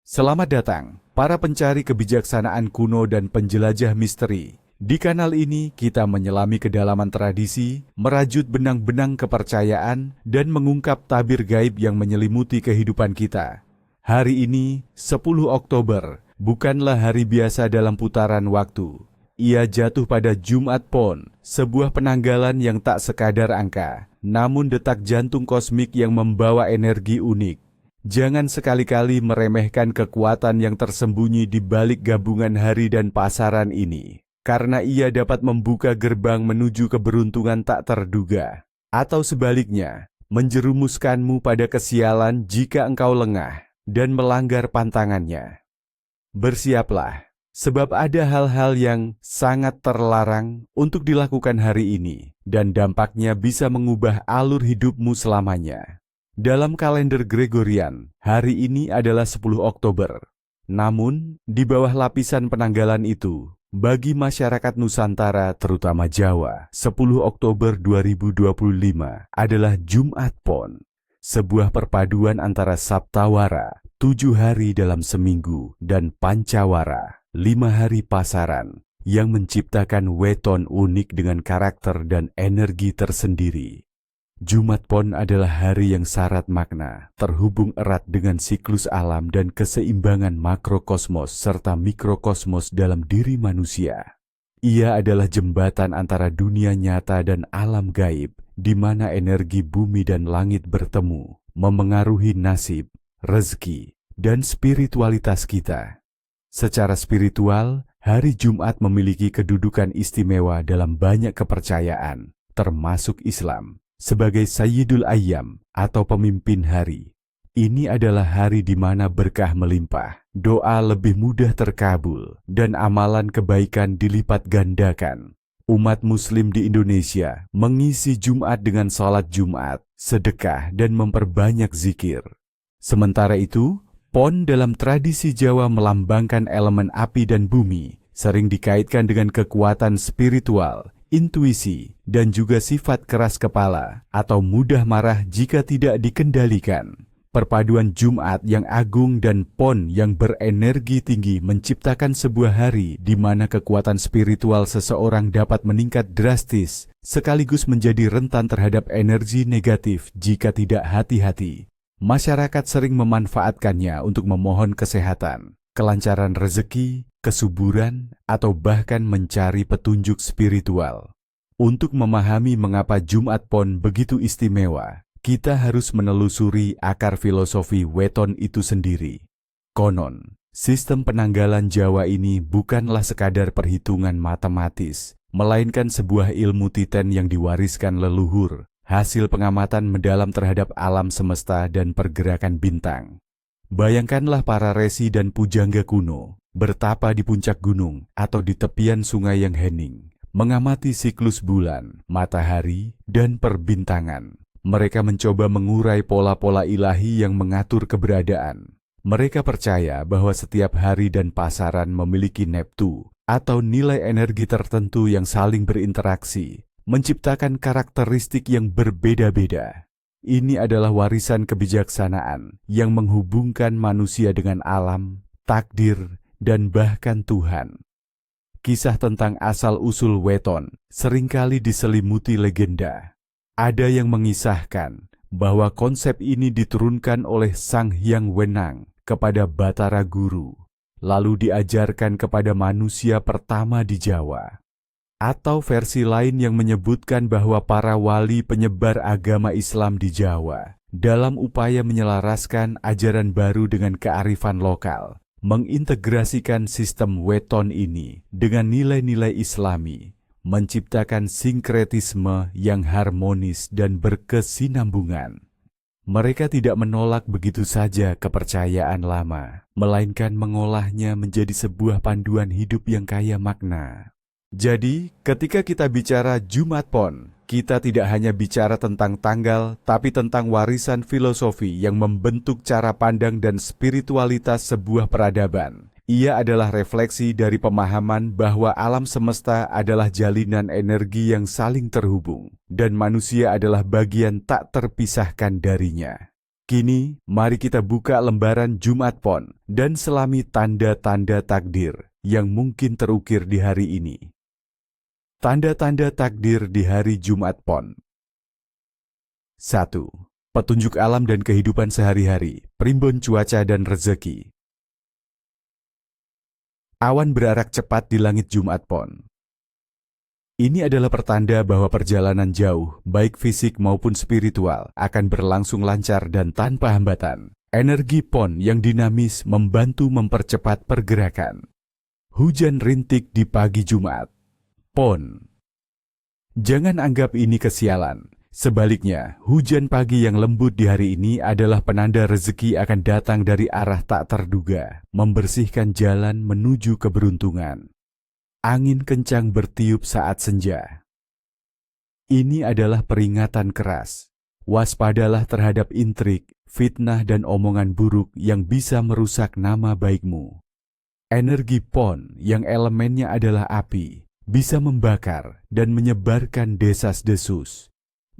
Selamat datang, para pencari kebijaksanaan kuno dan penjelajah misteri. Di kanal ini, kita menyelami kedalaman tradisi, merajut benang-benang kepercayaan, dan mengungkap tabir gaib yang menyelimuti kehidupan kita. Hari ini, 10 Oktober, bukanlah hari biasa dalam putaran waktu. Ia jatuh pada Jumat Pon, sebuah penanggalan yang tak sekadar angka, namun detak jantung kosmik yang membawa energi unik. Jangan sekali-kali meremehkan kekuatan yang tersembunyi di balik gabungan hari dan pasaran ini, karena ia dapat membuka gerbang menuju keberuntungan tak terduga, atau sebaliknya, menjerumuskanmu pada kesialan jika engkau lengah dan melanggar pantangannya. Bersiaplah, sebab ada hal-hal yang sangat terlarang untuk dilakukan hari ini, dan dampaknya bisa mengubah alur hidupmu selamanya. Dalam kalender Gregorian, hari ini adalah 10 Oktober. Namun, di bawah lapisan penanggalan itu, bagi masyarakat Nusantara terutama Jawa, 10 Oktober 2025 adalah Jumat Pon, sebuah perpaduan antara Saptawara, 7 hari dalam seminggu, dan Pancawara, 5 hari pasaran, yang menciptakan weton unik dengan karakter dan energi tersendiri. Jumat Pon adalah hari yang syarat makna, terhubung erat dengan siklus alam dan keseimbangan makrokosmos serta mikrokosmos dalam diri manusia. Ia adalah jembatan antara dunia nyata dan alam gaib, di mana energi bumi dan langit bertemu, memengaruhi nasib, rezeki, dan spiritualitas kita. Secara spiritual, hari Jumat memiliki kedudukan istimewa dalam banyak kepercayaan, termasuk Islam, sebagai Sayyidul Ayyam atau pemimpin hari. Ini adalah hari di mana berkah melimpah, doa lebih mudah terkabul, dan amalan kebaikan dilipat gandakan. Umat Muslim di Indonesia mengisi Jumat dengan salat Jumat, sedekah, dan memperbanyak zikir. Sementara itu, Pon dalam tradisi Jawa melambangkan elemen api dan bumi, sering dikaitkan dengan kekuatan spiritual, intuisi, dan juga sifat keras kepala atau mudah marah jika tidak dikendalikan. Perpaduan Jumat yang agung dan Pon yang berenergi tinggi menciptakan sebuah hari di mana kekuatan spiritual seseorang dapat meningkat drastis, sekaligus menjadi rentan terhadap energi negatif jika tidak hati-hati. Masyarakat sering memanfaatkannya untuk memohon kesehatan, kelancaran rezeki, kesuburan, atau bahkan mencari petunjuk spiritual. Untuk memahami mengapa Jumat Pon begitu istimewa, kita harus menelusuri akar filosofi weton itu sendiri. Konon, sistem penanggalan Jawa ini bukanlah sekadar perhitungan matematis, melainkan sebuah ilmu titen yang diwariskan leluhur, hasil pengamatan mendalam terhadap alam semesta dan pergerakan bintang. Bayangkanlah para resi dan pujangga kuno bertapa di puncak gunung atau di tepian sungai yang hening, mengamati siklus bulan, matahari, dan perbintangan. Mereka mencoba mengurai pola-pola ilahi yang mengatur keberadaan. Mereka percaya bahwa setiap hari dan pasaran memiliki neptu atau nilai energi tertentu yang saling berinteraksi, menciptakan karakteristik yang berbeda-beda. Ini adalah warisan kebijaksanaan yang menghubungkan manusia dengan alam, takdir, dan bahkan Tuhan. Kisah tentang asal-usul weton seringkali diselimuti legenda. Ada yang mengisahkan bahwa konsep ini diturunkan oleh Sang Hyang Wenang kepada Batara Guru, lalu diajarkan kepada manusia pertama di Jawa. Atau versi lain yang menyebutkan bahwa para wali penyebar agama Islam di Jawa, dalam upaya menyelaraskan ajaran baru dengan kearifan lokal, mengintegrasikan sistem weton ini dengan nilai-nilai Islami, menciptakan sinkretisme yang harmonis dan berkesinambungan. Mereka tidak menolak begitu saja kepercayaan lama, melainkan mengolahnya menjadi sebuah panduan hidup yang kaya makna. Jadi, ketika kita bicara Jumat Pon, kita tidak hanya bicara tentang tanggal, tapi tentang warisan filosofi yang membentuk cara pandang dan spiritualitas sebuah peradaban. Ia adalah refleksi dari pemahaman bahwa alam semesta adalah jalinan energi yang saling terhubung, dan manusia adalah bagian tak terpisahkan darinya. Kini, mari kita buka lembaran Jumat Pon dan selami tanda-tanda takdir yang mungkin terukir di hari ini. Tanda-tanda takdir di hari Jumat Pon. 1. Petunjuk alam dan kehidupan sehari-hari, primbon cuaca dan rezeki. Awan berarak cepat di langit Jumat Pon. Ini adalah pertanda bahwa perjalanan jauh, baik fisik maupun spiritual, akan berlangsung lancar dan tanpa hambatan. Energi Pon yang dinamis membantu mempercepat pergerakan. Hujan rintik di pagi Jumat. Pon. Jangan anggap ini kesialan. Sebaliknya, hujan pagi yang lembut di hari ini adalah penanda rezeki akan datang dari arah tak terduga, membersihkan jalan menuju keberuntungan. Angin kencang bertiup saat senja. Ini adalah peringatan keras. Waspadalah terhadap intrik, fitnah dan omongan buruk yang bisa merusak nama baikmu. Energi Pon yang elemennya adalah api, bisa membakar dan menyebarkan desas-desus.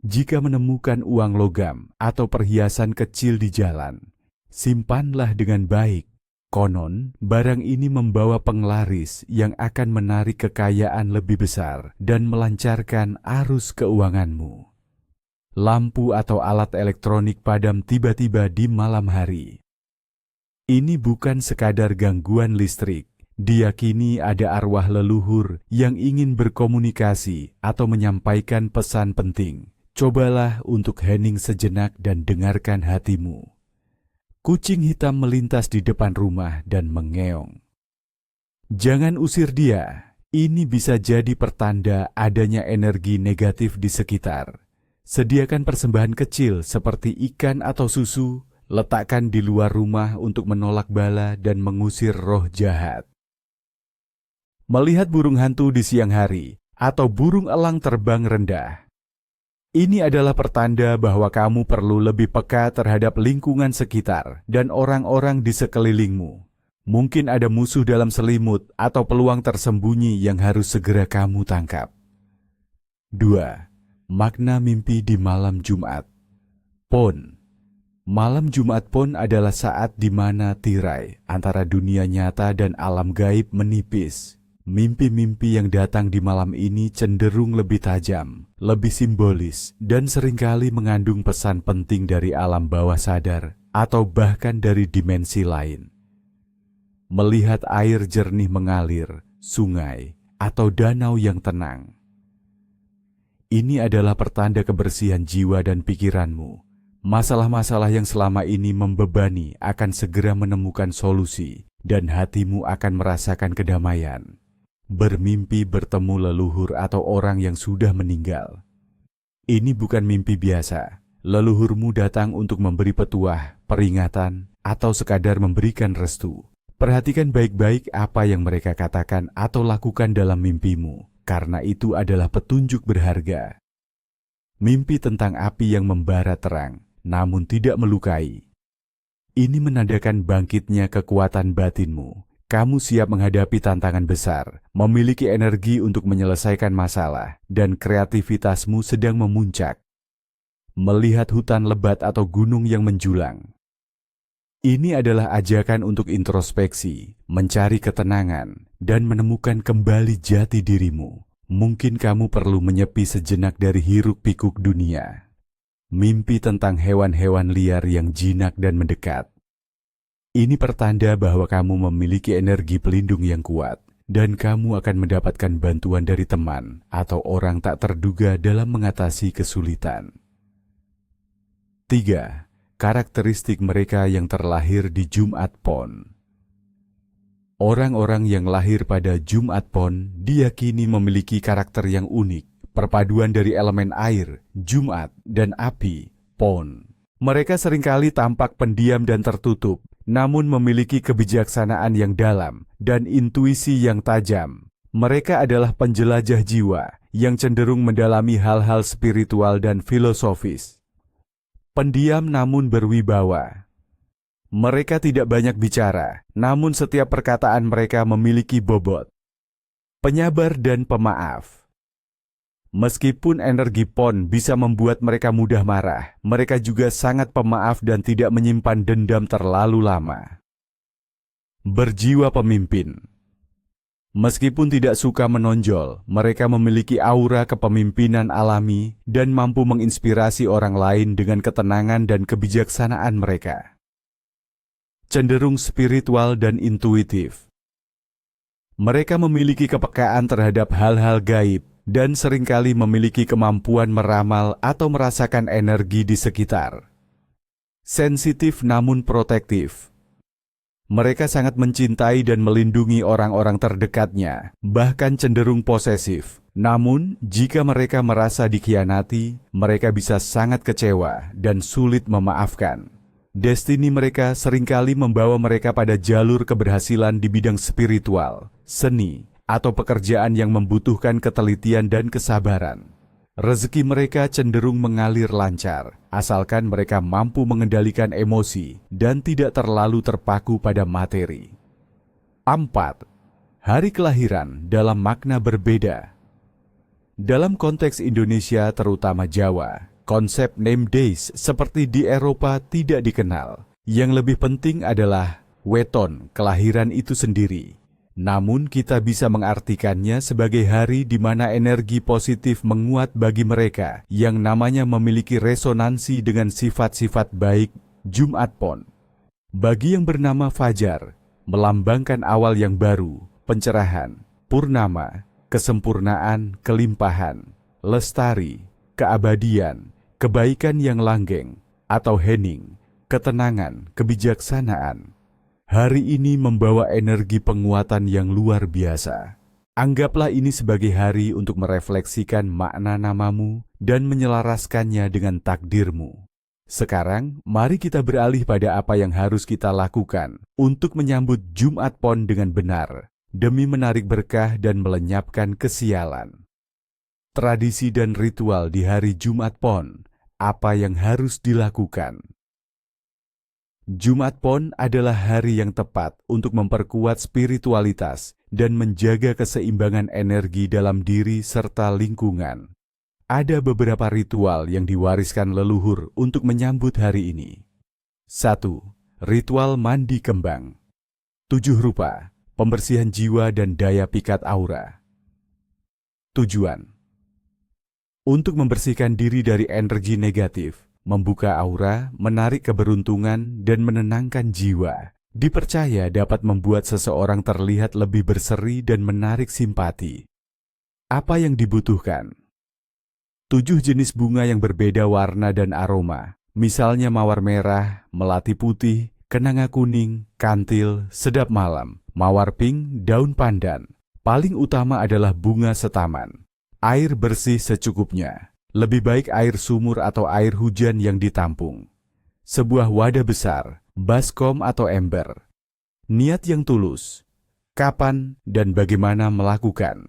Jika menemukan uang logam atau perhiasan kecil di jalan, simpanlah dengan baik. Konon, barang ini membawa penglaris yang akan menarik kekayaan lebih besar dan melancarkan arus keuanganmu. Lampu atau alat elektronik padam tiba-tiba di malam hari. Ini bukan sekadar gangguan listrik. Diyakini ada arwah leluhur yang ingin berkomunikasi atau menyampaikan pesan penting. Cobalah untuk hening sejenak dan dengarkan hatimu. Kucing hitam melintas di depan rumah dan mengeong. Jangan usir dia. Ini bisa jadi pertanda adanya energi negatif di sekitar. Sediakan persembahan kecil seperti ikan atau susu, letakkan di luar rumah untuk menolak bala dan mengusir roh jahat. Melihat burung hantu di siang hari atau burung elang terbang rendah. Ini adalah pertanda bahwa kamu perlu lebih peka terhadap lingkungan sekitar dan orang-orang di sekelilingmu. Mungkin ada musuh dalam selimut atau peluang tersembunyi yang harus segera kamu tangkap. 2. Makna mimpi di malam Jumat. Pon. Malam Jumat Pon adalah saat di mana tirai antara dunia nyata dan alam gaib menipis. Mimpi-mimpi yang datang di malam ini cenderung lebih tajam, lebih simbolis, dan seringkali mengandung pesan penting dari alam bawah sadar atau bahkan dari dimensi lain. Melihat air jernih mengalir, sungai, atau danau yang tenang. Ini adalah pertanda kebersihan jiwa dan pikiranmu. Masalah-masalah yang selama ini membebani akan segera menemukan solusi, dan hatimu akan merasakan kedamaian. Bermimpi bertemu leluhur atau orang yang sudah meninggal. Ini bukan mimpi biasa. Leluhurmu datang untuk memberi petuah, peringatan, atau sekadar memberikan restu. Perhatikan baik-baik apa yang mereka katakan atau lakukan dalam mimpimu, karena itu adalah petunjuk berharga. Mimpi tentang api yang membara terang, namun tidak melukai. Ini menandakan bangkitnya kekuatan batinmu. Kamu siap menghadapi tantangan besar, memiliki energi untuk menyelesaikan masalah, dan kreativitasmu sedang memuncak. Melihat hutan lebat atau gunung yang menjulang. Ini adalah ajakan untuk introspeksi, mencari ketenangan, dan menemukan kembali jati dirimu. Mungkin kamu perlu menyepi sejenak dari hiruk-pikuk dunia. Mimpi tentang hewan-hewan liar yang jinak dan mendekat. Ini pertanda bahwa kamu memiliki energi pelindung yang kuat, dan kamu akan mendapatkan bantuan dari teman atau orang tak terduga dalam mengatasi kesulitan. 3. Karakteristik mereka yang terlahir di Jumat Pon. Orang-orang yang lahir pada Jumat Pon diyakini memiliki karakter yang unik, perpaduan dari elemen air, Jumat, dan api, Pon. Mereka seringkali tampak pendiam dan tertutup, namun memiliki kebijaksanaan yang dalam dan intuisi yang tajam. Mereka adalah penjelajah jiwa yang cenderung mendalami hal-hal spiritual dan filosofis. Pendiam namun berwibawa. Mereka tidak banyak bicara, namun setiap perkataan mereka memiliki bobot. Penyabar dan pemaaf. Meskipun energi PON bisa membuat mereka mudah marah, mereka juga sangat pemaaf dan tidak menyimpan dendam terlalu lama. Berjiwa pemimpin. Meskipun tidak suka menonjol, mereka memiliki aura kepemimpinan alami dan mampu menginspirasi orang lain dengan ketenangan dan kebijaksanaan mereka. Cenderung spiritual dan intuitif. Mereka memiliki kepekaan terhadap hal-hal gaib dan seringkali memiliki kemampuan meramal atau merasakan energi di sekitar. Sensitif namun protektif. Mereka sangat mencintai dan melindungi orang-orang terdekatnya, bahkan cenderung posesif. Namun, jika mereka merasa dikhianati, mereka bisa sangat kecewa dan sulit memaafkan. Destiny mereka seringkali membawa mereka pada jalur keberhasilan di bidang spiritual, seni, atau pekerjaan yang membutuhkan ketelitian dan kesabaran. Rezeki mereka cenderung mengalir lancar, asalkan mereka mampu mengendalikan emosi dan tidak terlalu terpaku pada materi. 4. Hari kelahiran dalam makna berbeda. Dalam konteks Indonesia, terutama Jawa, konsep name days seperti di Eropa tidak dikenal. Yang lebih penting adalah weton kelahiran itu sendiri. Namun kita bisa mengartikannya sebagai hari di mana energi positif menguat bagi mereka yang namanya memiliki resonansi dengan sifat-sifat baik Jumat Pon. Bagi yang bernama Fajar, melambangkan awal yang baru, pencerahan, purnama, kesempurnaan, kelimpahan, lestari, keabadian, kebaikan yang langgeng, atau hening, ketenangan, kebijaksanaan. Hari ini membawa energi penguatan yang luar biasa. Anggaplah ini sebagai hari untuk merefleksikan makna namamu dan menyelaraskannya dengan takdirmu. Sekarang, mari kita beralih pada apa yang harus kita lakukan untuk menyambut Jumat Pon dengan benar, demi menarik berkah dan melenyapkan kesialan. Tradisi dan ritual di hari Jumat Pon, apa yang harus dilakukan? Jumat Pon adalah hari yang tepat untuk memperkuat spiritualitas dan menjaga keseimbangan energi dalam diri serta lingkungan. Ada beberapa ritual yang diwariskan leluhur untuk menyambut hari ini. 1. Ritual mandi kembang. 7 rupa, pembersihan jiwa dan daya pikat aura. Tujuan: untuk membersihkan diri dari energi negatif, membuka aura, menarik keberuntungan, dan menenangkan jiwa. Dipercaya dapat membuat seseorang terlihat lebih berseri dan menarik simpati. Apa yang dibutuhkan? 7 jenis bunga yang berbeda warna dan aroma, misalnya mawar merah, melati putih, kenanga kuning, kantil, sedap malam, mawar pink, daun pandan. Paling utama adalah bunga setaman. Air bersih secukupnya. Lebih baik air sumur atau air hujan yang ditampung. Sebuah wadah besar, baskom atau ember. Niat yang tulus. Kapan dan bagaimana melakukan?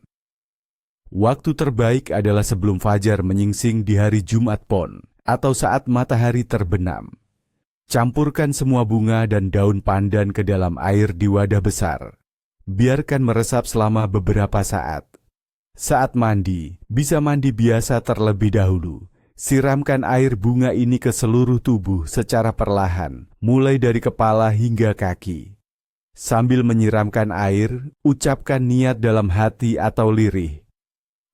Waktu terbaik adalah sebelum fajar menyingsing di hari Jumat Pon atau saat matahari terbenam. Campurkan semua bunga dan daun pandan ke dalam air di wadah besar. Biarkan meresap selama beberapa saat. Saat mandi, bisa mandi biasa terlebih dahulu. Siramkan air bunga ini ke seluruh tubuh secara perlahan, mulai dari kepala hingga kaki. Sambil menyiramkan air, ucapkan niat dalam hati atau lirih.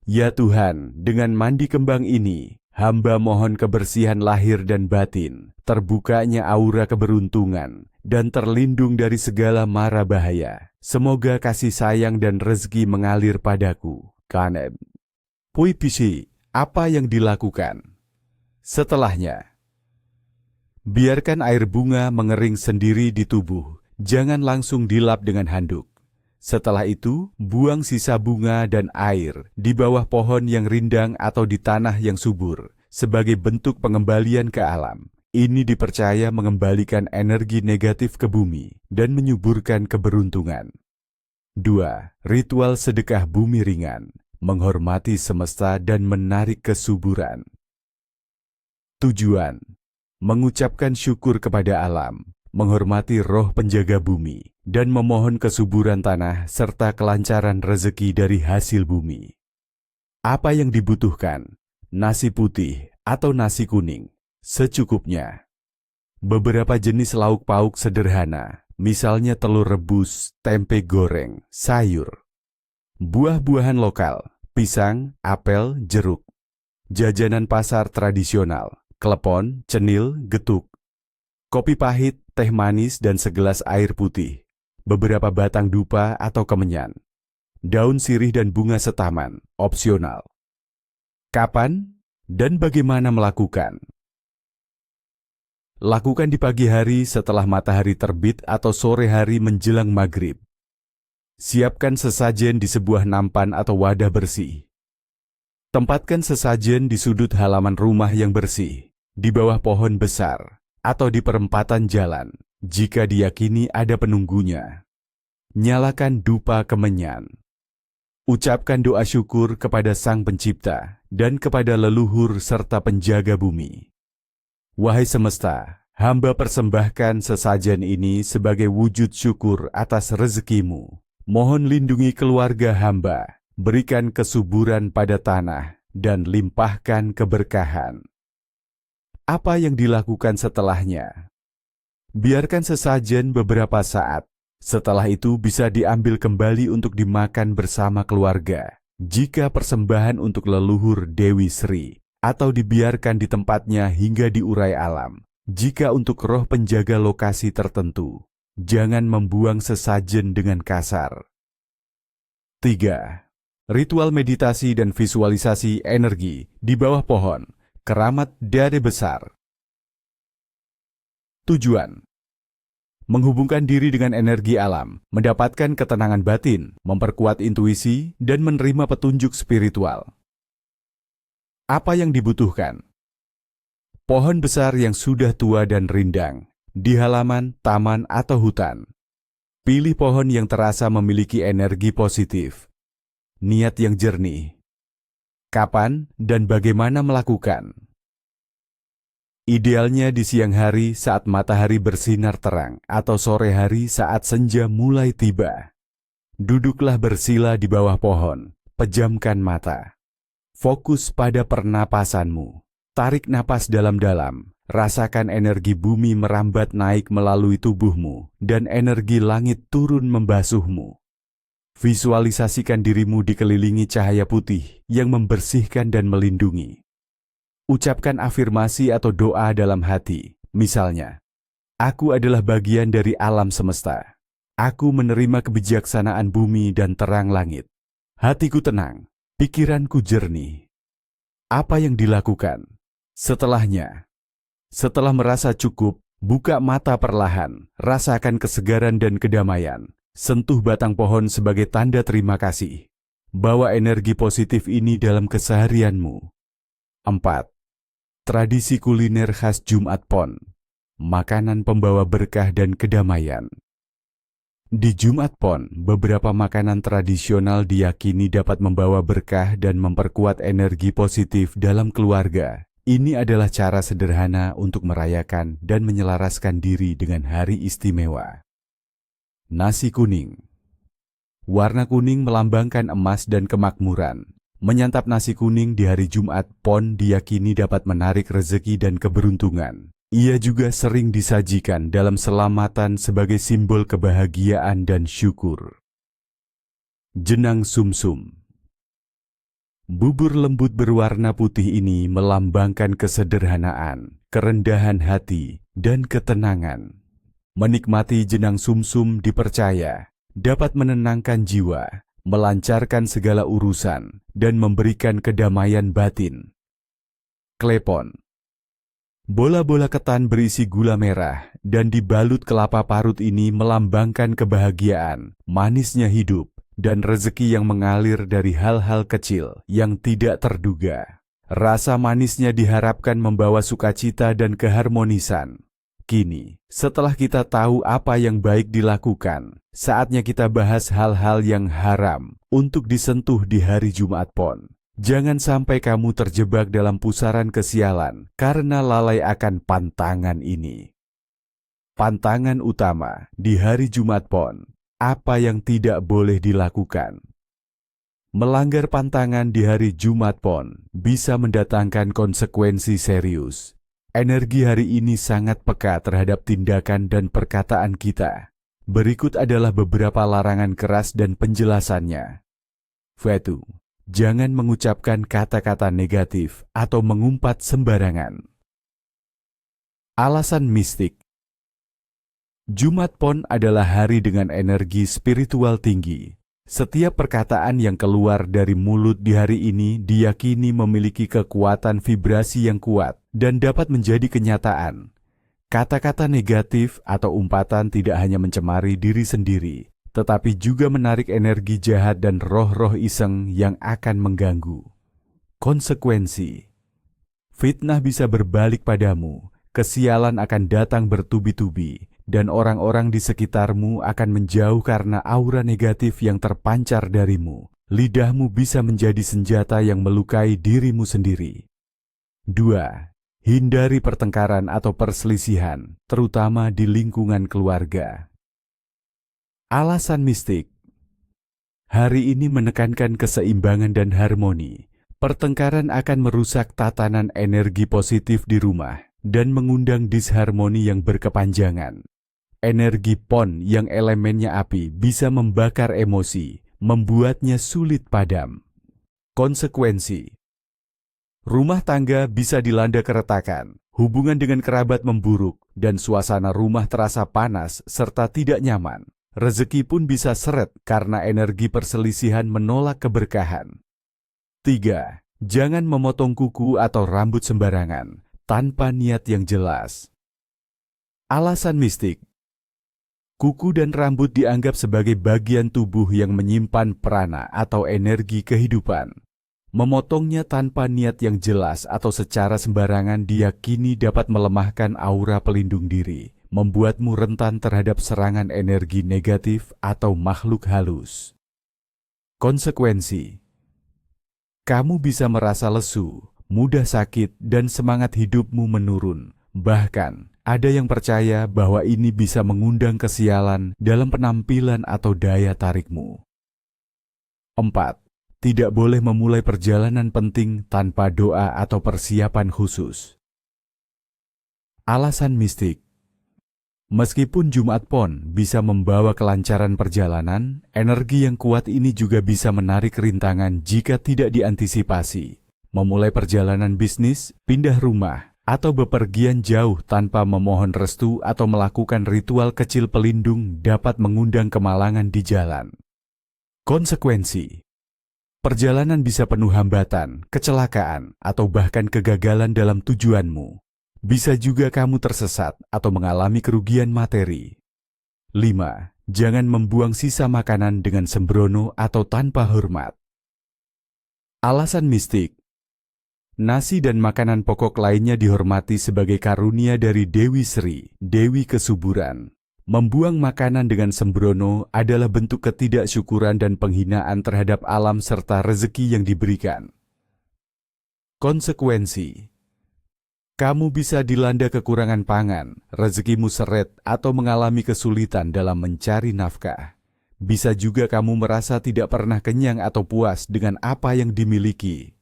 Ya Tuhan, dengan mandi kembang ini, hamba mohon kebersihan lahir dan batin, terbukanya aura keberuntungan, dan terlindung dari segala mara bahaya. Semoga kasih sayang dan rezeki mengalir padaku. Kanem. Puisi, apa yang dilakukan? Setelahnya, biarkan air bunga mengering sendiri di tubuh, jangan langsung dilap dengan handuk. Setelah itu, buang sisa bunga dan air di bawah pohon yang rindang atau di tanah yang subur, sebagai bentuk pengembalian ke alam. Ini dipercaya mengembalikan energi negatif ke bumi dan menyuburkan keberuntungan. 2. Ritual sedekah bumi ringan, menghormati semesta dan menarik kesuburan. Tujuan: mengucapkan syukur kepada alam, menghormati roh penjaga bumi, dan memohon kesuburan tanah serta kelancaran rezeki dari hasil bumi. Apa yang dibutuhkan? Nasi putih atau nasi kuning? Secukupnya. Beberapa jenis lauk pauk sederhana, misalnya telur rebus, tempe goreng, sayur. Buah-buahan lokal, pisang, apel, jeruk. Jajanan pasar tradisional, klepon, cenil, getuk. Kopi pahit, teh manis, dan segelas air putih. Beberapa batang dupa atau kemenyan. Daun sirih dan bunga setaman, opsional. Kapan dan bagaimana melakukan? Lakukan di pagi hari setelah matahari terbit atau sore hari menjelang maghrib. Siapkan sesajen di sebuah nampan atau wadah bersih. Tempatkan sesajen di sudut halaman rumah yang bersih, di bawah pohon besar, atau di perempatan jalan, jika diyakini ada penunggunya. Nyalakan dupa kemenyan. Ucapkan doa syukur kepada Sang Pencipta dan kepada leluhur serta penjaga bumi. Wahai semesta, hamba persembahkan sesajen ini sebagai wujud syukur atas rezekimu. Mohon lindungi keluarga hamba, berikan kesuburan pada tanah, dan limpahkan keberkahan. Apa yang dilakukan setelahnya? Biarkan sesajen beberapa saat. Setelah itu bisa diambil kembali untuk dimakan bersama keluarga, jika persembahan untuk leluhur Dewi Sri, atau dibiarkan di tempatnya hingga diurai alam, jika untuk roh penjaga lokasi tertentu. Jangan membuang sesajen dengan kasar. 3. Ritual meditasi dan visualisasi energi di bawah pohon, keramat Dade Besar. Tujuan: menghubungkan diri dengan energi alam, mendapatkan ketenangan batin, memperkuat intuisi, dan menerima petunjuk spiritual. Apa yang dibutuhkan? Pohon besar yang sudah tua dan rindang, di halaman, taman, atau hutan. Pilih pohon yang terasa memiliki energi positif. Niat yang jernih. Kapan dan bagaimana melakukan? Idealnya di siang hari saat matahari bersinar terang atau sore hari saat senja mulai tiba. Duduklah bersila di bawah pohon, pejamkan mata. Fokus pada pernapasanmu. Tarik napas dalam-dalam, rasakan energi bumi merambat naik melalui tubuhmu dan energi langit turun membasuhmu. Visualisasikan dirimu dikelilingi cahaya putih yang membersihkan dan melindungi. Ucapkan afirmasi atau doa dalam hati, misalnya, aku adalah bagian dari alam semesta. Aku menerima kebijaksanaan bumi dan terang langit. Hatiku tenang, pikiranku jernih. Apa yang dilakukan? Setelahnya, setelah merasa cukup, buka mata perlahan, rasakan kesegaran dan kedamaian. Sentuh batang pohon sebagai tanda terima kasih. Bawa energi positif ini dalam keseharianmu. 4. Tradisi kuliner khas Jumat Pon. Makanan pembawa berkah dan kedamaian. Di Jumat Pon, beberapa makanan tradisional diyakini dapat membawa berkah dan memperkuat energi positif dalam keluarga. Ini adalah cara sederhana untuk merayakan dan menyelaraskan diri dengan hari istimewa. Nasi kuning. Warna kuning melambangkan emas dan kemakmuran. Menyantap nasi kuning di hari Jumat Pon diyakini dapat menarik rezeki dan keberuntungan. Ia juga sering disajikan dalam selamatan sebagai simbol kebahagiaan dan syukur. Jenang sumsum. Bubur lembut berwarna putih ini melambangkan kesederhanaan, kerendahan hati, dan ketenangan. Menikmati jenang sumsum dipercaya dapat menenangkan jiwa, melancarkan segala urusan, dan memberikan kedamaian batin. Klepon. Bola-bola ketan berisi gula merah dan dibalut kelapa parut ini melambangkan kebahagiaan, manisnya hidup, dan rezeki yang mengalir dari hal-hal kecil yang tidak terduga. Rasa manisnya diharapkan membawa sukacita dan keharmonisan. Kini, setelah kita tahu apa yang baik dilakukan, saatnya kita bahas hal-hal yang haram untuk disentuh di hari Jumat Pon. Jangan sampai kamu terjebak dalam pusaran kesialan karena lalai akan pantangan ini. Pantangan utama di hari Jumat Pon, apa yang tidak boleh dilakukan? Melanggar pantangan di hari Jumat Pon bisa mendatangkan konsekuensi serius. Energi hari ini sangat peka terhadap tindakan dan perkataan kita. Berikut adalah beberapa larangan keras dan penjelasannya. 1. Jangan mengucapkan kata-kata negatif atau mengumpat sembarangan. Alasan mistik. Jumat Pon adalah hari dengan energi spiritual tinggi. Setiap perkataan yang keluar dari mulut di hari ini diyakini memiliki kekuatan vibrasi yang kuat dan dapat menjadi kenyataan. Kata-kata negatif atau umpatan tidak hanya mencemari diri sendiri, tetapi juga menarik energi jahat dan roh-roh iseng yang akan mengganggu. Konsekuensi. Fitnah bisa berbalik padamu, kesialan akan datang bertubi-tubi, dan orang-orang di sekitarmu akan menjauh karena aura negatif yang terpancar darimu. Lidahmu bisa menjadi senjata yang melukai dirimu sendiri. 2. Hindari pertengkaran atau perselisihan, terutama di lingkungan keluarga. Alasan mistik. Hari ini menekankan keseimbangan dan harmoni. Pertengkaran akan merusak tatanan energi positif di rumah dan mengundang disharmoni yang berkepanjangan. Energi Pon yang elemennya api bisa membakar emosi, membuatnya sulit padam. Konsekuensi. Rumah tangga bisa dilanda keretakan, hubungan dengan kerabat memburuk, dan suasana rumah terasa panas serta tidak nyaman. Rezeki pun bisa seret karena energi perselisihan menolak keberkahan. 3. Jangan memotong kuku atau rambut sembarangan, tanpa niat yang jelas. Alasan mistik. Kuku dan rambut dianggap sebagai bagian tubuh yang menyimpan prana atau energi kehidupan. Memotongnya tanpa niat yang jelas atau secara sembarangan diyakini dapat melemahkan aura pelindung diri, membuatmu rentan terhadap serangan energi negatif atau makhluk halus. Konsekuensi. Kamu bisa merasa lesu, mudah sakit, dan semangat hidupmu menurun. Bahkan, ada yang percaya bahwa ini bisa mengundang kesialan dalam penampilan atau daya tarikmu. 4. Tidak boleh memulai perjalanan penting tanpa doa atau persiapan khusus. Alasan mistik. Meskipun Jumat Pon bisa membawa kelancaran perjalanan, energi yang kuat ini juga bisa menarik rintangan jika tidak diantisipasi. Memulai perjalanan bisnis, pindah rumah, atau bepergian jauh tanpa memohon restu atau melakukan ritual kecil pelindung dapat mengundang kemalangan di jalan. Konsekuensi. Perjalanan bisa penuh hambatan, kecelakaan, atau bahkan kegagalan dalam tujuanmu. Bisa juga kamu tersesat atau mengalami kerugian materi. 5. Jangan membuang sisa makanan dengan sembrono atau tanpa hormat. Alasan mistik. Nasi dan makanan pokok lainnya dihormati sebagai karunia dari Dewi Sri, Dewi Kesuburan. Membuang makanan dengan sembrono adalah bentuk ketidaksyukuran dan penghinaan terhadap alam serta rezeki yang diberikan. Konsekuensi. Kamu bisa dilanda kekurangan pangan, rezekimu seret, atau mengalami kesulitan dalam mencari nafkah. Bisa juga kamu merasa tidak pernah kenyang atau puas dengan apa yang dimiliki.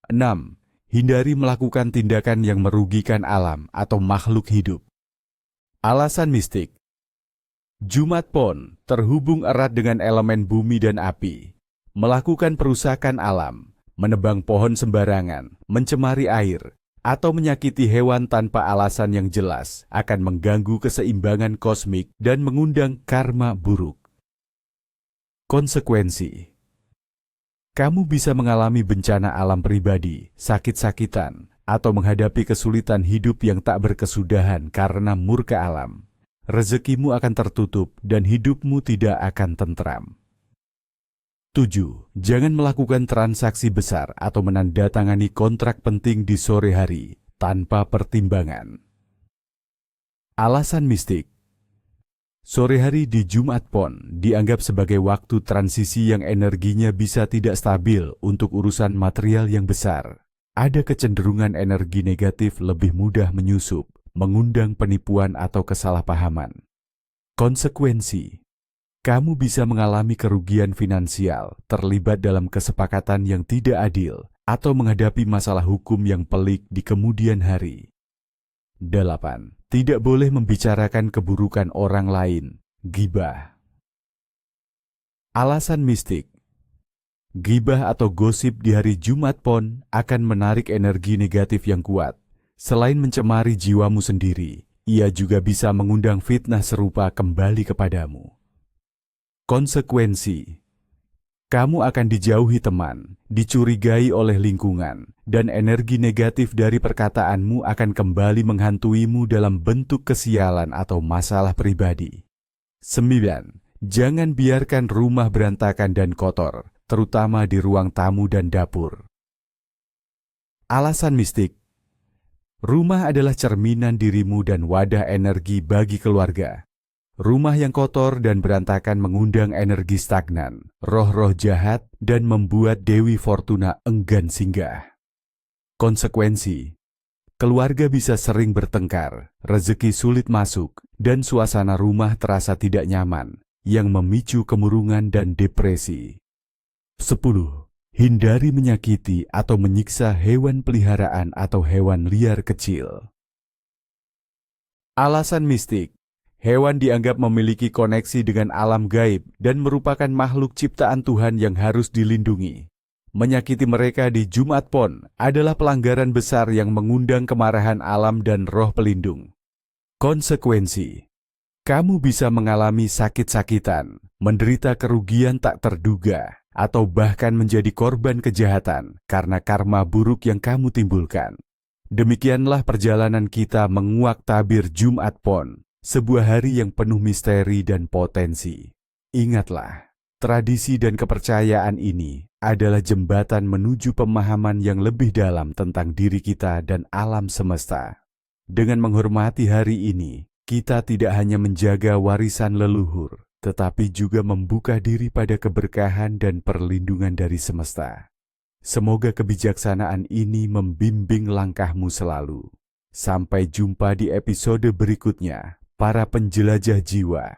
6. Hindari melakukan tindakan yang merugikan alam atau makhluk hidup. Alasan mistik. Jumat Pon terhubung erat dengan elemen bumi dan api. Melakukan perusakan alam, menebang pohon sembarangan, mencemari air, atau menyakiti hewan tanpa alasan yang jelas akan mengganggu keseimbangan kosmik dan mengundang karma buruk. Konsekuensi. Kamu bisa mengalami bencana alam pribadi, sakit-sakitan, atau menghadapi kesulitan hidup yang tak berkesudahan karena murka alam. Rezekimu akan tertutup dan hidupmu tidak akan tentram. 7. Jangan melakukan transaksi besar atau menandatangani kontrak penting di sore hari tanpa pertimbangan. Alasan mistik. Sore hari di Jumat Pon dianggap sebagai waktu transisi yang energinya bisa tidak stabil untuk urusan material yang besar. Ada kecenderungan energi negatif lebih mudah menyusup, mengundang penipuan atau kesalahpahaman. Konsekuensi. kamu bisa mengalami kerugian finansial, terlibat dalam kesepakatan yang tidak adil, atau menghadapi masalah hukum yang pelik di kemudian hari. 8. Tidak boleh membicarakan keburukan orang lain, ghibah. Alasan mistik. Ghibah atau gosip di hari Jumat Pon akan menarik energi negatif yang kuat. Selain mencemari jiwamu sendiri, ia juga bisa mengundang fitnah serupa kembali kepadamu. Konsekuensi. Kamu akan dijauhi teman, dicurigai oleh lingkungan, dan energi negatif dari perkataanmu akan kembali menghantuimu dalam bentuk kesialan atau masalah pribadi. 9. Jangan biarkan rumah berantakan dan kotor, terutama di ruang tamu dan dapur. Alasan mistik. Rumah adalah cerminan dirimu dan wadah energi bagi keluarga. Rumah yang kotor dan berantakan mengundang energi stagnan, roh-roh jahat, dan membuat Dewi Fortuna enggan singgah. Konsekuensi. Keluarga bisa sering bertengkar, rezeki sulit masuk, dan suasana rumah terasa tidak nyaman, yang memicu kemurungan dan depresi. 10. Hindari menyakiti atau menyiksa hewan peliharaan atau hewan liar kecil. Alasan mistik. Hewan dianggap memiliki koneksi dengan alam gaib dan merupakan makhluk ciptaan Tuhan yang harus dilindungi. Menyakiti mereka di Jumat Pon adalah pelanggaran besar yang mengundang kemarahan alam dan roh pelindung. Konsekuensi. Kamu bisa mengalami sakit-sakitan, menderita kerugian tak terduga, atau bahkan menjadi korban kejahatan karena karma buruk yang kamu timbulkan. Demikianlah perjalanan kita menguak tabir Jumat Pon. Sebuah hari yang penuh misteri dan potensi. Ingatlah, tradisi dan kepercayaan ini adalah jembatan menuju pemahaman yang lebih dalam tentang diri kita dan alam semesta. Dengan menghormati hari ini, kita tidak hanya menjaga warisan leluhur, tetapi juga membuka diri pada keberkahan dan perlindungan dari semesta. Semoga kebijaksanaan ini membimbing langkahmu selalu. Sampai jumpa di episode berikutnya. Para penjelajah jiwa.